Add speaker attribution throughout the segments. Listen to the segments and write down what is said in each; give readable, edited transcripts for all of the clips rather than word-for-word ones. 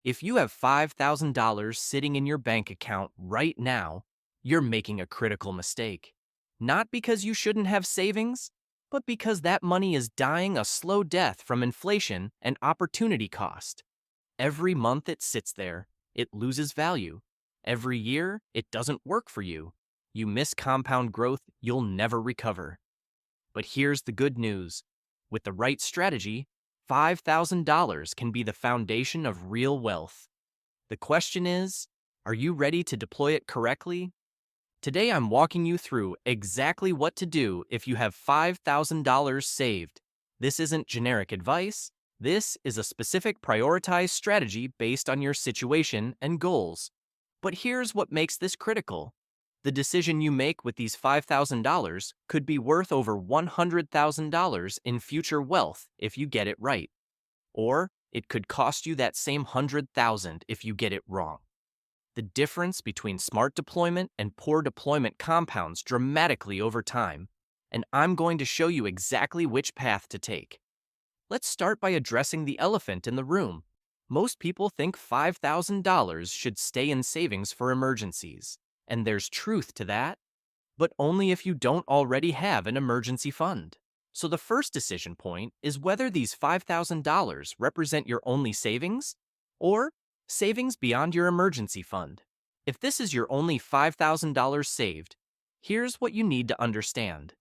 Speaker 1: If you have $5,000 sitting in your bank account right now, you're making a critical mistake. Not because you shouldn't have savings, but because that money is dying a slow death from inflation and opportunity cost. Every month it sits there, it loses value. Every year, it doesn't work for you. You miss compound growth you'll never recover. But here's the good news. With the right strategy, $5,000 can be the foundation of real wealth. The question is, are you ready to deploy it correctly? Today I'm walking you through exactly what to do if you have $5,000 saved. This isn't generic advice. This is a specific prioritized strategy based on your situation and goals. But here's what makes this critical. The decision you make with these $5,000 could be worth over $100,000 in future wealth if you get it right. Or it could cost you that same $100,000 if you get it wrong. The difference between smart deployment and poor deployment compounds dramatically over time, and I'm going to show you exactly which path to take. Let's start by addressing the elephant in the room. Most people think $5,000 should stay in savings for emergencies, and there's truth to that, but only if you don't already have an emergency fund. So the first decision point is whether these $5,000 represent your only savings or savings beyond your emergency fund. If this is your only $5,000 saved, here's what you need to understand.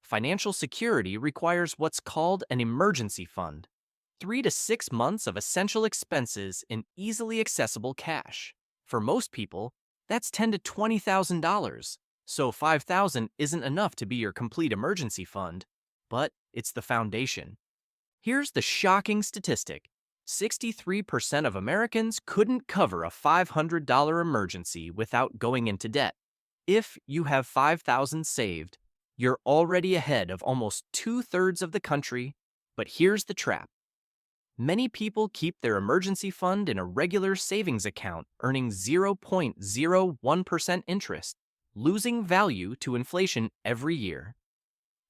Speaker 1: Financial security requires what's called an emergency fund, 3 to 6 months of essential expenses in easily accessible cash. For most people, that's $10,000 to $20,000. So $5,000 isn't enough to be your complete emergency fund, but it's the foundation. Here's the shocking statistic. 63% of Americans couldn't cover a $500 emergency without going into debt. If you have $5,000 saved, you're already ahead of almost 2/3 of the country, but here's the trap. Many people keep their emergency fund in a regular savings account earning 0.01% interest, losing value to inflation every year.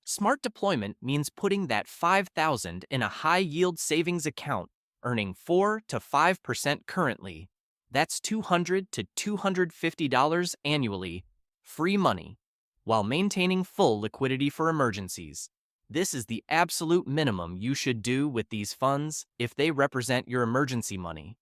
Speaker 1: Smart deployment means putting that $5,000 in a high-yield savings account earning 4 to 5% currently. That's $200 to $250 annually, free money, while maintaining full liquidity for emergencies. This is the absolute minimum you should do with these funds if they represent your emergency money.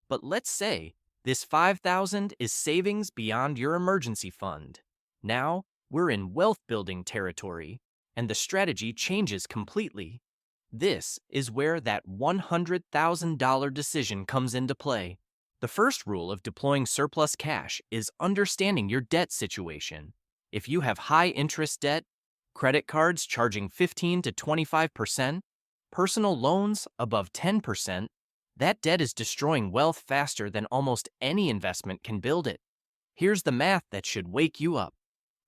Speaker 1: But let's say this $5,000 is savings beyond your emergency fund. Now, we're in wealth-building territory, and the strategy changes completely. This is where that $100,000 decision comes into play. The first rule of deploying surplus cash is understanding your debt situation. If you have high-interest debt, credit cards charging 15 to 25%, personal loans above 10%, that debt is destroying wealth faster than almost any investment can build it. Here's the math that should wake you up.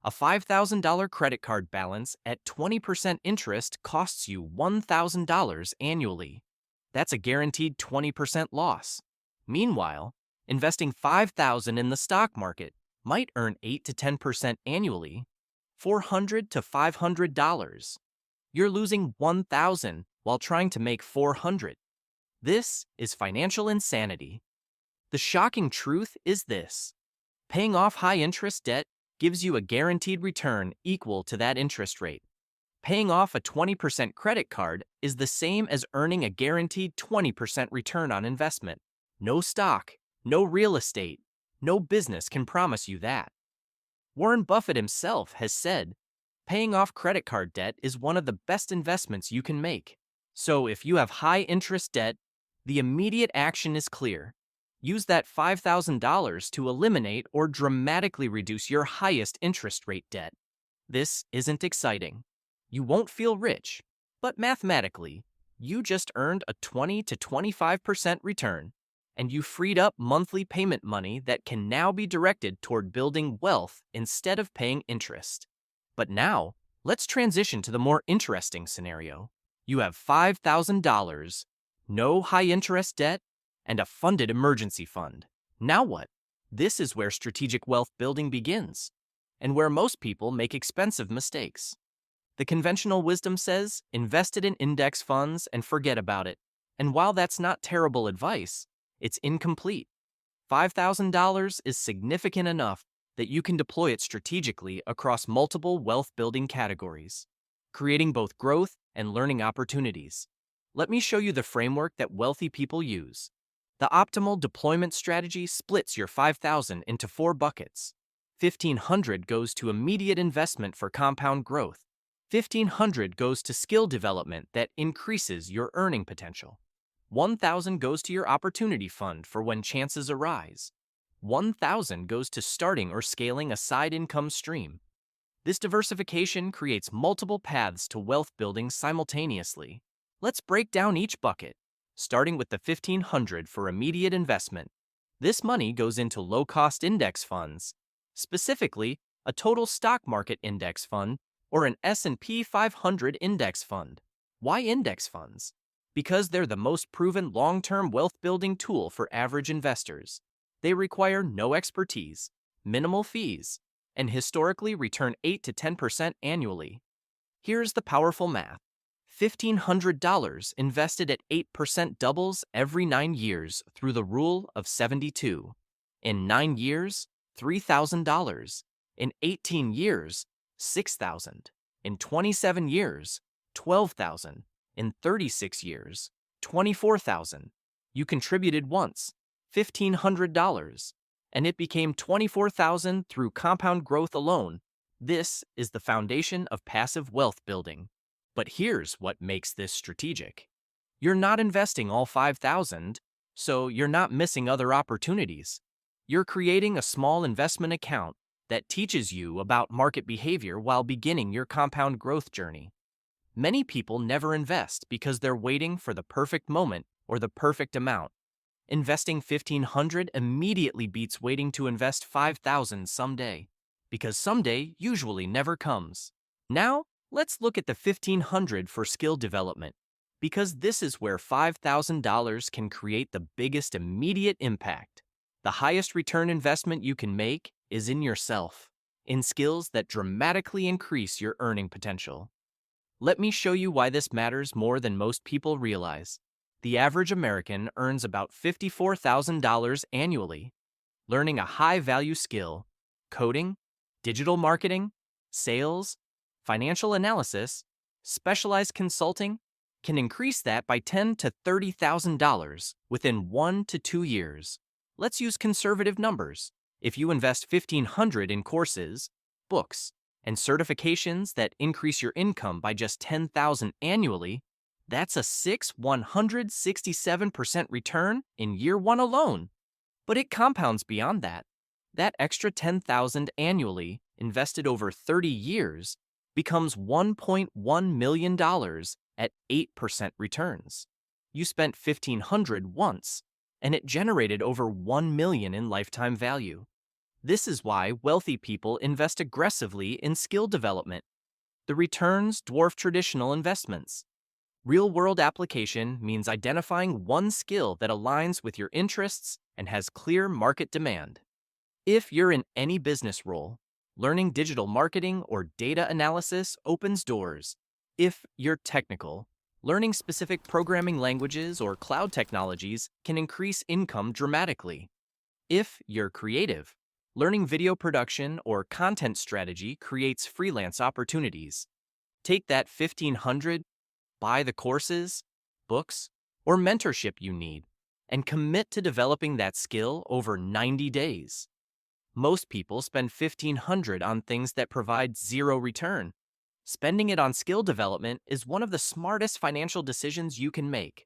Speaker 1: A $5,000 credit card balance at 20% interest costs you $1,000 annually. That's a guaranteed 20% loss. Meanwhile, investing $5,000 in the stock market might earn 8 to 10% annually, $400 to $500. You're losing $1,000 while trying to make $400. This is financial insanity. The shocking truth is this. Paying off high-interest debt gives you a guaranteed return equal to that interest rate. Paying off a 20% credit card is the same as earning a guaranteed 20% return on investment. No stock, no real estate, no business can promise you that. Warren Buffett himself has said, paying off credit card debt is one of the best investments you can make. So if you have high-interest debt, the immediate action is clear. Use that $5,000 to eliminate or dramatically reduce your highest interest rate debt. This isn't exciting. You won't feel rich, but mathematically, you just earned a 20 to 25% return, and you freed up monthly payment money that can now be directed toward building wealth instead of paying interest. But now, let's transition to the more interesting scenario. You have $5,000, no high-interest debt, and a funded emergency fund. Now what? This is where strategic wealth building begins, and where most people make expensive mistakes. The conventional wisdom says, invest it in index funds and forget about it. And while that's not terrible advice, it's incomplete. $5,000 is significant enough that you can deploy it strategically across multiple wealth-building categories, creating both growth and learning opportunities. Let me show you the framework that wealthy people use. The optimal deployment strategy splits your 5,000 into 4 buckets. 1,500 goes to immediate investment for compound growth. 1,500 goes to skill development that increases your earning potential. 1,000 goes to your opportunity fund for when chances arise. 1,000 goes to starting or scaling a side income stream. This diversification creates multiple paths to wealth building simultaneously. Let's break down each bucket, starting with the 1,500 for immediate investment. This money goes into low-cost index funds, specifically a total stock market index fund or an S&P 500 index fund. Why index funds? Because they're the most proven long-term wealth-building tool for average investors. They require no expertise, minimal fees, and historically return 8 to 10% annually. Here's the powerful math. $1,500 invested at 8% doubles every 9 years through the rule of 72. In 9 years, $3,000. In 18 years, $6,000. In 27 years, $12,000. In 36 years, $24,000. You contributed once, $1,500, and it became $24,000 through compound growth alone. This is the foundation of passive wealth building. But here's what makes this strategic. You're not investing all $5,000, so you're not missing other opportunities. You're creating a small investment account that teaches you about market behavior while beginning your compound growth journey. Many people never invest because they're waiting for the perfect moment or the perfect amount. Investing $1,500 immediately beats waiting to invest $5,000 someday, because someday usually never comes. Now, let's look at the $1,500 for skill development, because this is where $5,000 can create the biggest immediate impact. The highest return investment you can make is in yourself, in skills that dramatically increase your earning potential. Let me show you why this matters more than most people realize. The average American earns about $54,000 annually. Learning a high-value skill, coding, digital marketing, sales, financial analysis, specialized consulting, can increase that by $10,000 to $30,000 within 1 to 2 years. Let's use conservative numbers. If you invest $1,500 in courses, books, and certifications that increase your income by just $10,000 annually, that's a 167% return in year 1 alone. But it compounds beyond that. That extra $10,000 annually, invested over 30 years, becomes $1.1 million at 8% returns. You spent $1,500 once, and it generated over $1 million in lifetime value. This is why wealthy people invest aggressively in skill development. The returns dwarf traditional investments. Real-world application means identifying one skill that aligns with your interests and has clear market demand. If you're in any business role, learning digital marketing or data analysis opens doors. If you're technical, learning specific programming languages or cloud technologies can increase income dramatically. If you're creative, learning video production or content strategy creates freelance opportunities. Take that $1,500, buy the courses, books, or mentorship you need, and commit to developing that skill over 90 days. Most people spend $1,500 on things that provide zero return. Spending it on skill development is one of the smartest financial decisions you can make.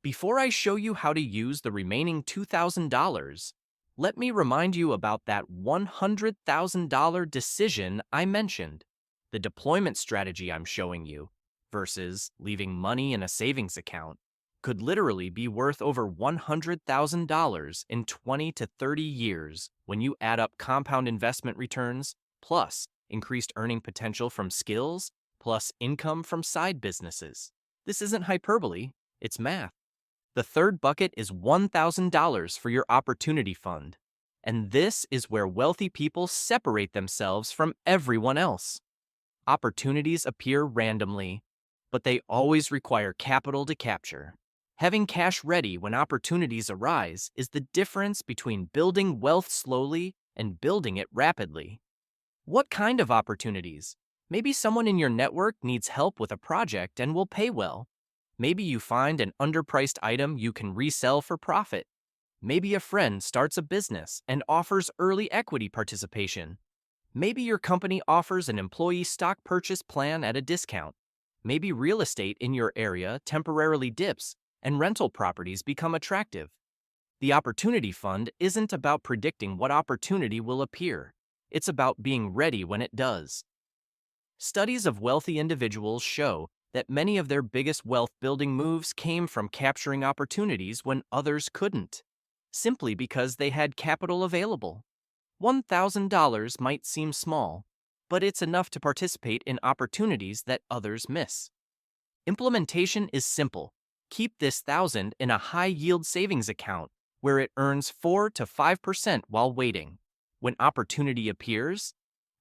Speaker 1: Before I show you how to use the remaining $2,000, let me remind you about that $100,000 decision I mentioned. The deployment strategy I'm showing you, versus leaving money in a savings account, could literally be worth over $100,000 in 20 to 30 years when you add up compound investment returns, plus increased earning potential from skills, plus income from side businesses. This isn't hyperbole, it's math. The third bucket is $1,000 for your opportunity fund. And this is where wealthy people separate themselves from everyone else. Opportunities appear randomly, but they always require capital to capture. Having cash ready when opportunities arise is the difference between building wealth slowly and building it rapidly. What kind of opportunities? Maybe someone in your network needs help with a project and will pay well. Maybe you find an underpriced item you can resell for profit. Maybe a friend starts a business and offers early equity participation. Maybe your company offers an employee stock purchase plan at a discount. Maybe real estate in your area temporarily dips and rental properties become attractive. The Opportunity Fund isn't about predicting what opportunity will appear. It's about being ready when it does. Studies of wealthy individuals show that many of their biggest wealth-building moves came from capturing opportunities when others couldn't, simply because they had capital available. $1,000 might seem small, but it's enough to participate in opportunities that others miss. Implementation is simple. Keep this 1,000 in a high-yield savings account where it earns 4 to 5% while waiting. When opportunity appears,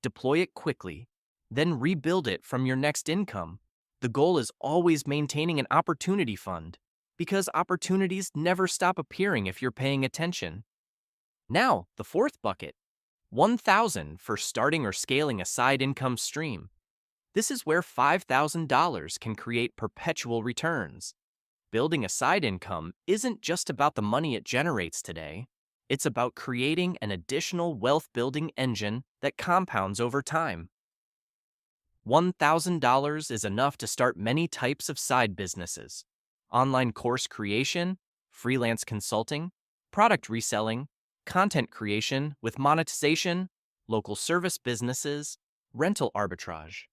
Speaker 1: deploy it quickly, then rebuild it from your next income. The goal is always maintaining an opportunity fund because opportunities never stop appearing if you're paying attention. Now, the fourth bucket, 1,000 for starting or scaling a side income stream. This is where $5,000 can create perpetual returns. Building a side income isn't just about the money it generates today. It's about creating an additional wealth-building engine that compounds over time. $1,000 is enough to start many types of side businesses: online course creation, freelance consulting, product reselling, content creation with monetization, local service businesses, rental arbitrage.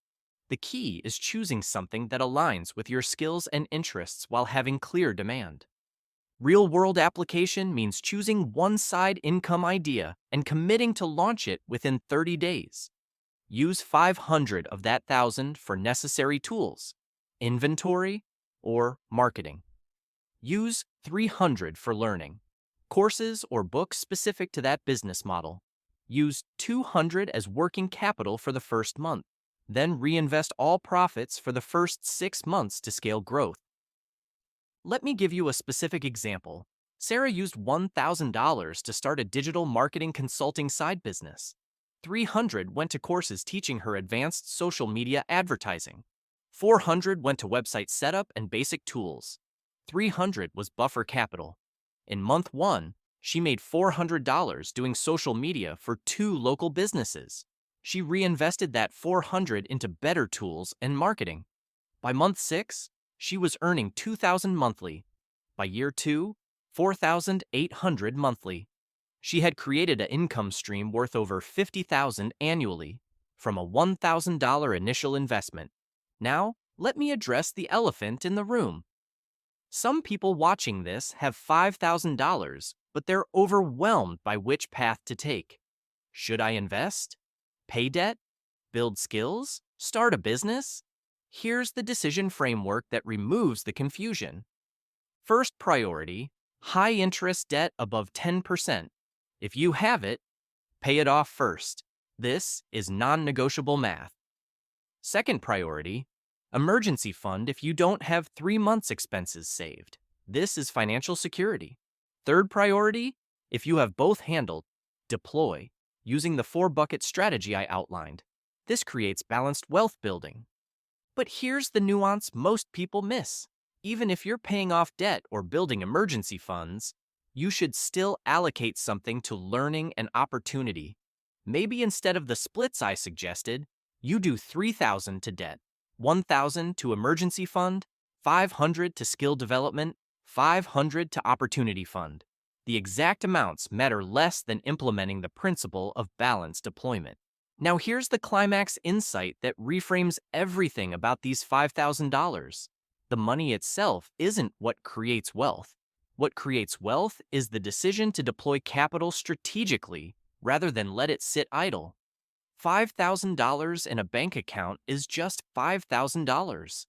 Speaker 1: The key is choosing something that aligns with your skills and interests while having clear demand. Real-world application means choosing one side income idea and committing to launch it within 30 days. Use 500 of that 1,000 for necessary tools, inventory, or marketing. Use 300 for learning, courses or books specific to that business model. Use 200 as working capital for the first month. Then reinvest all profits for the first 6 months to scale growth. Let me give you a specific example. Sarah used $1,000 to start a digital marketing consulting side business. 300 went to courses teaching her advanced social media advertising. 400 went to website setup and basic tools. 300 was buffer capital. In month 1, she made $400 doing social media for 2 local businesses. She reinvested that 400 into better tools and marketing. By month 6, she was earning $2,000 monthly. By year 2, $4,800 monthly. She had created an income stream worth over $50,000 annually from a $1,000 initial investment. Now, let me address the elephant in the room. Some people watching this have $5,000, but they're overwhelmed by which path to take. Should I invest? Pay debt? Build skills? Start a business? Here's the decision framework that removes the confusion. First priority, high interest debt above 10%. If you have it, pay it off first. This is non-negotiable math. Second priority, emergency fund if you don't have 3 months' expenses saved. This is financial security. Third priority, if you have both handled, deploy, using the 4-bucket strategy I outlined. This creates balanced wealth building. But here's the nuance most people miss. Even if you're paying off debt or building emergency funds, you should still allocate something to learning and opportunity. Maybe instead of the splits I suggested, you do 3,000 to debt, 1,000 to emergency fund, 500 to skill development, 500 to opportunity fund. The exact amounts matter less than implementing the principle of balanced deployment. Now here's the climax insight that reframes everything about these $5,000. The money itself isn't what creates wealth. What creates wealth is the decision to deploy capital strategically rather than let it sit idle. $5,000 in a bank account is just $5,000.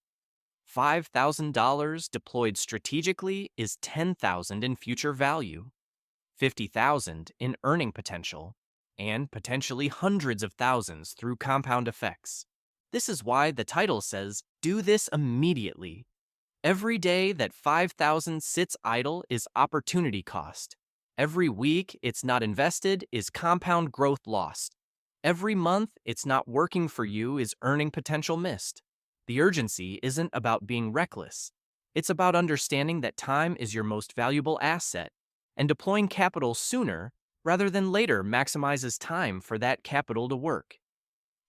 Speaker 1: $5,000 deployed strategically is $10,000 in future value, $50,000 in earning potential, and potentially hundreds of thousands through compound effects. This is why the title says, "Do this immediately." Every day that 5,000 sits idle is opportunity cost. Every week it's not invested is compound growth lost. Every month it's not working for you is earning potential missed. The urgency isn't about being reckless. It's about understanding that time is your most valuable asset, and deploying capital sooner rather than later maximizes time for that capital to work.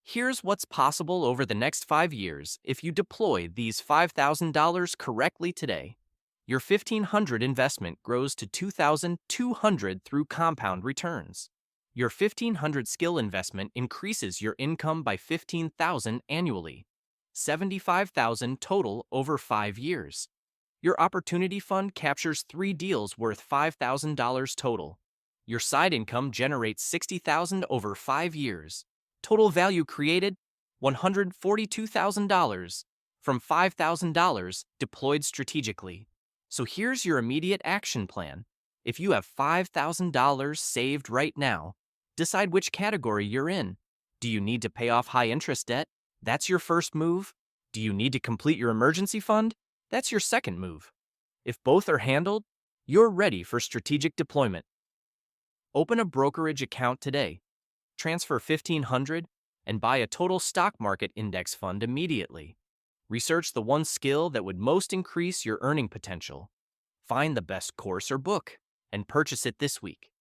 Speaker 1: Here's what's possible over the next 5 years if you deploy these $5,000 correctly today. Your 1,500 investment grows to 2,200 through compound returns. Your 1,500 skill investment increases your income by 15,000 annually, 75,000 total over 5 years. Your opportunity fund captures 3 deals worth $5,000 total. Your side income generates 60,000 over 5 years. Total value created, $142,000 from $5,000 deployed strategically. So here's your immediate action plan. If you have $5,000 saved right now, decide which category you're in. Do you need to pay off high interest debt? That's your first move. Do you need to complete your emergency fund? That's your second move. If both are handled, you're ready for strategic deployment. Open a brokerage account today. Transfer $1,500 and buy a total stock market index fund immediately. Research the one skill that would most increase your earning potential. Find the best course or book and purchase it this week.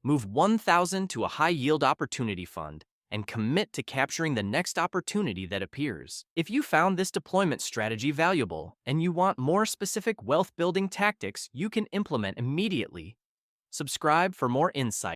Speaker 1: Move $1,000 to a high-yield opportunity fund and commit to capturing the next opportunity that appears. If you found this deployment strategy valuable and you want more specific wealth-building tactics you can implement immediately, subscribe for more insight.